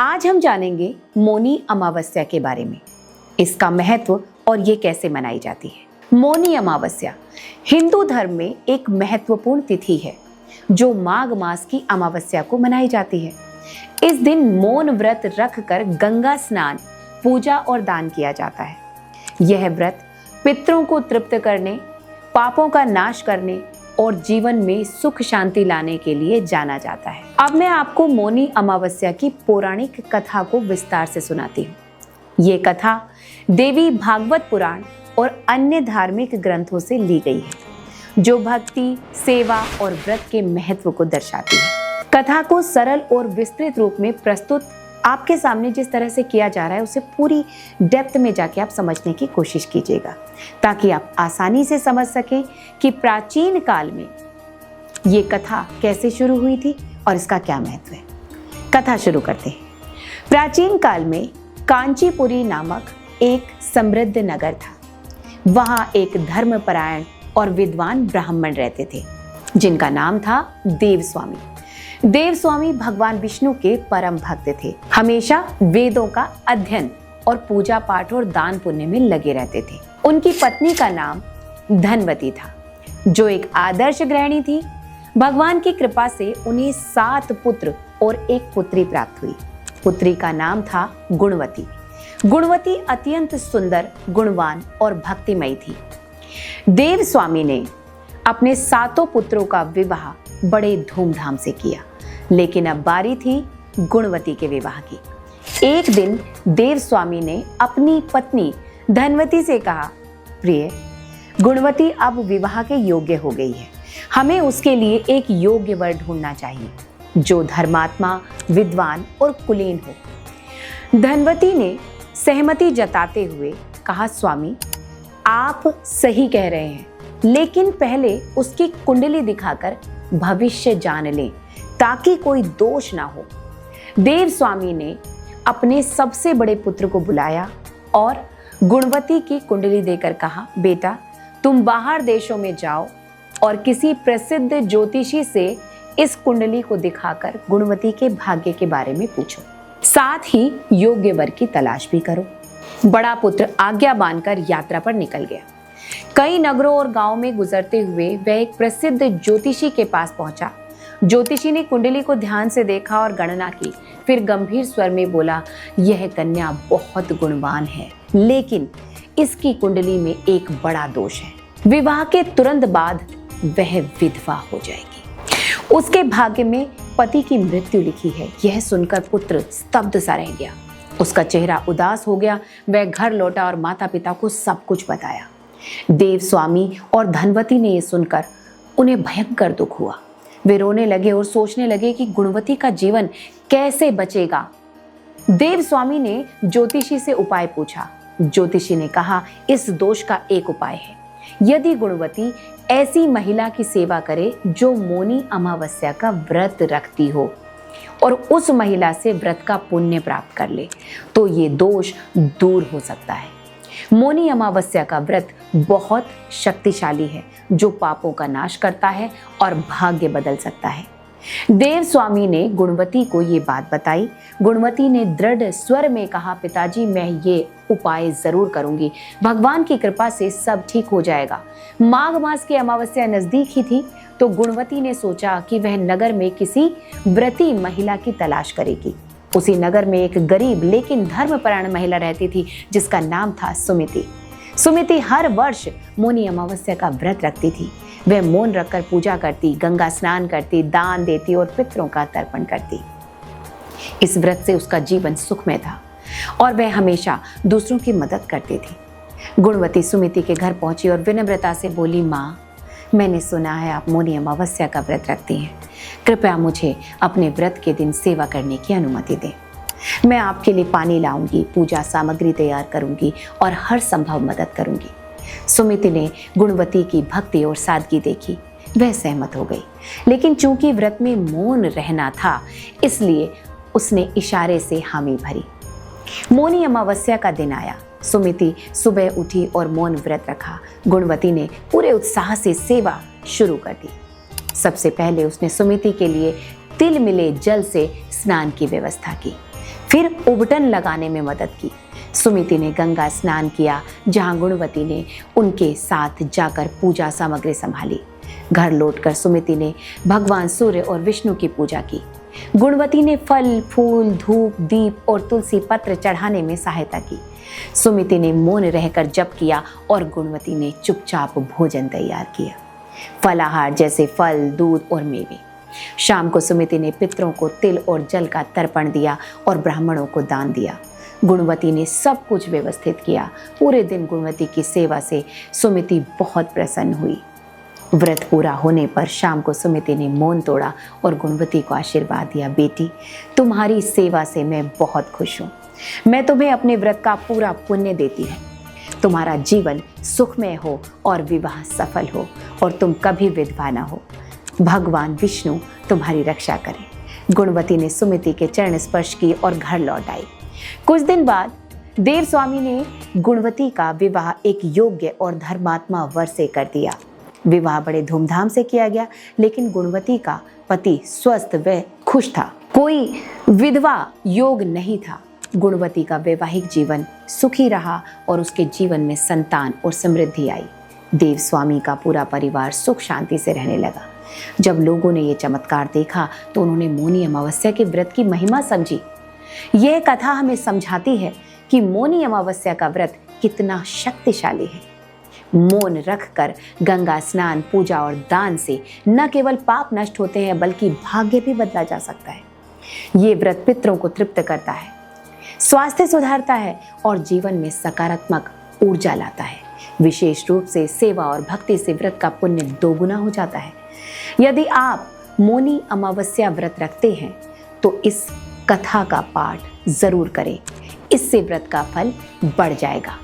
आज हम जानेंगे मौनी अमावस्या के बारे में, इसका महत्व और ये कैसे मनाई जाती है। मौनी अमावस्या हिंदू धर्म में एक महत्वपूर्ण तिथि है जो माघ मास की अमावस्या को मनाई जाती है। इस दिन मौन व्रत रखकर गंगा स्नान, पूजा और दान किया जाता है। यह व्रत पितरों को तृप्त करने, पापों का नाश करने और जीवन में सुख शांति लाने के लिए जाना जाता है। अब मैं आपको मौनी अमावस्या की पौराणिक कथा को विस्तार से सुनाती हूँ। ये कथा देवी भागवत पुराण और अन्य धार्मिक ग्रंथों से ली गई है, जो भक्ति, सेवा और व्रत के महत्व को दर्शाती है। कथा को सरल और विस्तृत रूप में प्रस्तुत आपके सामने जिस तरह से किया जा रहा है, उसे पूरी डेप्थ में जाके आप समझने की कोशिश कीजिएगा, ताकि आप आसानी से समझ सकें कि प्राचीन काल में ये कथा कैसे शुरू हुई थी और इसका क्या महत्व है। कथा शुरू करते हैं। प्राचीन काल में कांचीपुरी नामक एक समृद्ध नगर था। वहाँ एक धर्मपरायण और विद्वान ब्राह्मण रहते थे, जिनका नाम था देवस्वामी। देवस्वामी भगवान विष्णु के परम भक्त थे। हमेशा वेदों का अध्ययन और पूजा पाठ और दान पुण्य में लगे रहते थे। उनकी पत्नी का नाम धनवती था, जो एक आदर्श गृहिणी थी। भगवान की कृपा से उन्हें 7 पुत्र और 1 पुत्री प्राप्त हुई। पुत्री का नाम था गुणवती। गुणवती अत्यंत सुंदर, गुणवान और भक्तिमयी थी। देवस्वामी ने अपने 7 पुत्रों का विवाह बड़े धूमधाम से किया, लेकिन अब बारी थी गुणवती के विवाह की। एक दिन देवस्वामी ने अपनी पत्नी धनवती से कहा, प्रिय, गुणवती अब विवाह के योग्य हो गई है। हमें उसके लिए एक योग्य वर ढूंढना चाहिए, जो धर्मात्मा, विद्वान और कुलीन हो। धनवती ने सहमति जताते हुए कहा, स्वामी, आप सही कह रहे हैं, लेकिन पहले उसकी कुंडली दिखाकर भविष्य जान लें, ताकि कोई दोष ना हो। देवस्वामी ने अपने सबसे बड़े पुत्र को बुलाया और गुणवती की कुंडली देकर कहा, बेटा, तुम बाहर देशों में जाओ और किसी प्रसिद्ध ज्योतिषी से इस कुंडली को दिखाकर गुणवती के भाग्य के बारे में पूछो। साथ ही योग्य वर की तलाश भी करो। बड़ा पुत्र आज्ञा बांधकर यात्रा पर निकल गया। कई नगरों और गांवों में गुजरते हुए वह एक प्रसिद्ध ज्योतिषी के पास पहुंचा। ज्योतिषी ने कुंडली को ध्यान से देखा और गणना की, फिर गंभीर स्वर में बोला, यह कन्या बहुत गुणवान है, लेकिन इसकी कुंडली में एक बड़ा दोष है। विवाह के तुरंत बाद वह विधवा हो जाएगी। उसके भाग्य में पति की मृत्यु लिखी है। यह सुनकर पुत्र स्तब्ध सा रह गया। उसका चेहरा उदास हो गया। वह घर लौटा और माता पिता को सब कुछ बताया। देवस्वामी और धनवती ने यह सुनकर उन्हें भयंकर दुख हुआ। वे रोने लगे और सोचने लगे कि गुणवती का जीवन कैसे बचेगा। देवस्वामी ने ज्योतिषी से उपाय पूछा। ज्योतिषी ने कहा, इस दोष का एक उपाय है। यदि गुणवती ऐसी महिला की सेवा करे जो मौनी अमावस्या का व्रत रखती हो और उस महिला से व्रत का पुण्य प्राप्त कर ले, तो ये दोष दूर हो सकता है। मौनी अमावस्या का व्रत बहुत शक्तिशाली है, जो पापों का नाश करता है और भाग्य बदल सकता है। देवस्वामी ने गुणवती को ये बात बताई। गुणवती ने दृढ़ स्वर में कहा, पिताजी, मैं ये उपाय जरूर करूंगी। भगवान की कृपा से सब ठीक हो जाएगा। माघ मास की अमावस्या नजदीक ही थी, तो गुणवती ने सोचा कि वह नगर में किसी व्रती महिला की तलाश करेगी। उसी नगर में एक गरीब लेकिन धर्मपरायण महिला रहती थी, जिसका नाम था सुमिति। सुमिति हर वर्ष मौनी अमावस्या का व्रत रखती थी। वह मौन रखकर पूजा करती, गंगा स्नान करती, दान देती और पितरों का तर्पण करती। इस व्रत से उसका जीवन सुखमय था और वह हमेशा दूसरों की मदद करती थी। गुणवती सुमिति के घर पहुंची और विनम्रता से बोली, माँ, मैंने सुना है आप मौनी अमावस्या का व्रत रखती हैं। कृपया मुझे अपने व्रत के दिन सेवा करने की अनुमति दें। मैं आपके लिए पानी लाऊंगी, पूजा सामग्री तैयार करूंगी और हर संभव मदद करूंगी। सुमिति ने गुणवती की भक्ति और सादगी देखी। वह सहमत हो गई, लेकिन चूंकि व्रत में मौन रहना था, इसलिए उसने इशारे से हामी भरी। मौनी अमावस्या का दिन आया। सुमिति सुबह उठी और मौन व्रत रखा। गुणवती ने पूरे उत्साह से सेवा शुरू कर दी। सबसे पहले उसने सुमिति के लिए तिल मिले जल से स्नान की व्यवस्था की। फिर उबटन लगाने में मदद की। सुमिति ने गंगा स्नान किया, जहां गुणवती ने उनके साथ जाकर पूजा सामग्री संभाली। घर लौटकर सुमिति ने भगवान सूर्य और विष्णु की पूजा की। गुणवती ने फल, फूल, धूप, दीप और तुलसी पत्र चढ़ाने में सहायता की। सुमिति ने मौन रहकर जप किया और गुणवती ने चुपचाप भोजन तैयार किया, फलाहार जैसे फल, दूध और मेवे। शाम को सुमिति ने पितरों को तिल और जल का तर्पण दिया और ब्राह्मणों को दान दिया। गुणवती ने सब कुछ व्यवस्थित किया। पूरे दिन गुणवती की सेवा से सुमिति बहुत प्रसन्न हुई। व्रत पूरा होने पर शाम को सुमिति ने मौन तोड़ा और गुणवती को आशीर्वाद दिया, बेटी, तुम्हारी सेवा से मैं बहुत खुश हूँ। मैं तुम्हें अपने व्रत का पूरा पुण्य देती हूँ। तुम्हारा जीवन सुखमय हो और विवाह सफल हो और तुम कभी विधवा न हो। भगवान विष्णु तुम्हारी रक्षा करें। गुणवती ने सुमिति के चरण स्पर्श की और घर लौट आई। कुछ दिन बाद देव स्वामी ने गुणवती का विवाह एक योग्य और धर्मात्मा वर से कर दिया। विवाह बड़े धूमधाम से किया गया, लेकिन गुणवती का पति स्वस्थ व खुश था। कोई विधवा योग नहीं था। गुणवती का वैवाहिक जीवन सुखी रहा और उसके जीवन में संतान और समृद्धि आई। देव स्वामी का पूरा परिवार सुख शांति से रहने लगा। जब लोगों ने ये चमत्कार देखा तो उन्होंने मौनी अमावस्या के व्रत की महिमा समझी। यह कथा हमें समझाती है कि मौनी अमावस्या का व्रत कितना शक्तिशाली है। मौन रखकर गंगा स्नान, पूजा और दान से न केवल पाप नष्ट होते हैं बल्कि भाग्य भी बदला जा सकता है। ये व्रत पितरों को तृप्त करता है, स्वास्थ्य सुधारता है और जीवन में सकारात्मक ऊर्जा लाता है। विशेष रूप से सेवा और भक्ति से व्रत का पुण्य दोगुना हो जाता है। यदि आप मौनी अमावस्या व्रत रखते हैं तो इस कथा का पाठ जरूर करें, इससे व्रत का फल बढ़ जाएगा।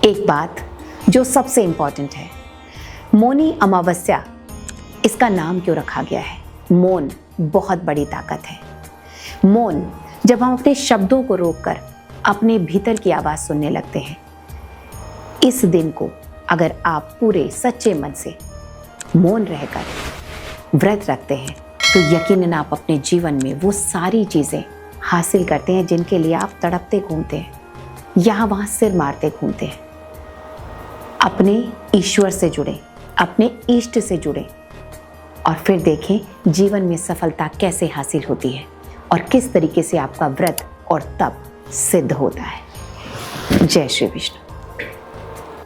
एक बात जो सबसे इंपॉर्टेंट है, मौनी अमावस्या, इसका नाम क्यों रखा गया है? मौन बहुत बड़ी ताकत है। मौन, जब हम अपने शब्दों को रोककर अपने भीतर की आवाज सुनने लगते हैं, इस दिन को अगर आप पूरे सच्चे मन से मौन रहकर व्रत रखते हैं तो यकीनन आप अपने जीवन में वो सारी चीजें हासिल करते हैं जिनके लिए आप तड़पते घूमते हैं, यहाँ वहाँ सिर मारते घूमते हैं। अपने ईश्वर से जुड़े, अपने इष्ट से जुड़े और फिर देखें जीवन में सफलता कैसे हासिल होती है और किस तरीके से आपका व्रत और तप सिद्ध होता है। जय श्री विष्णु।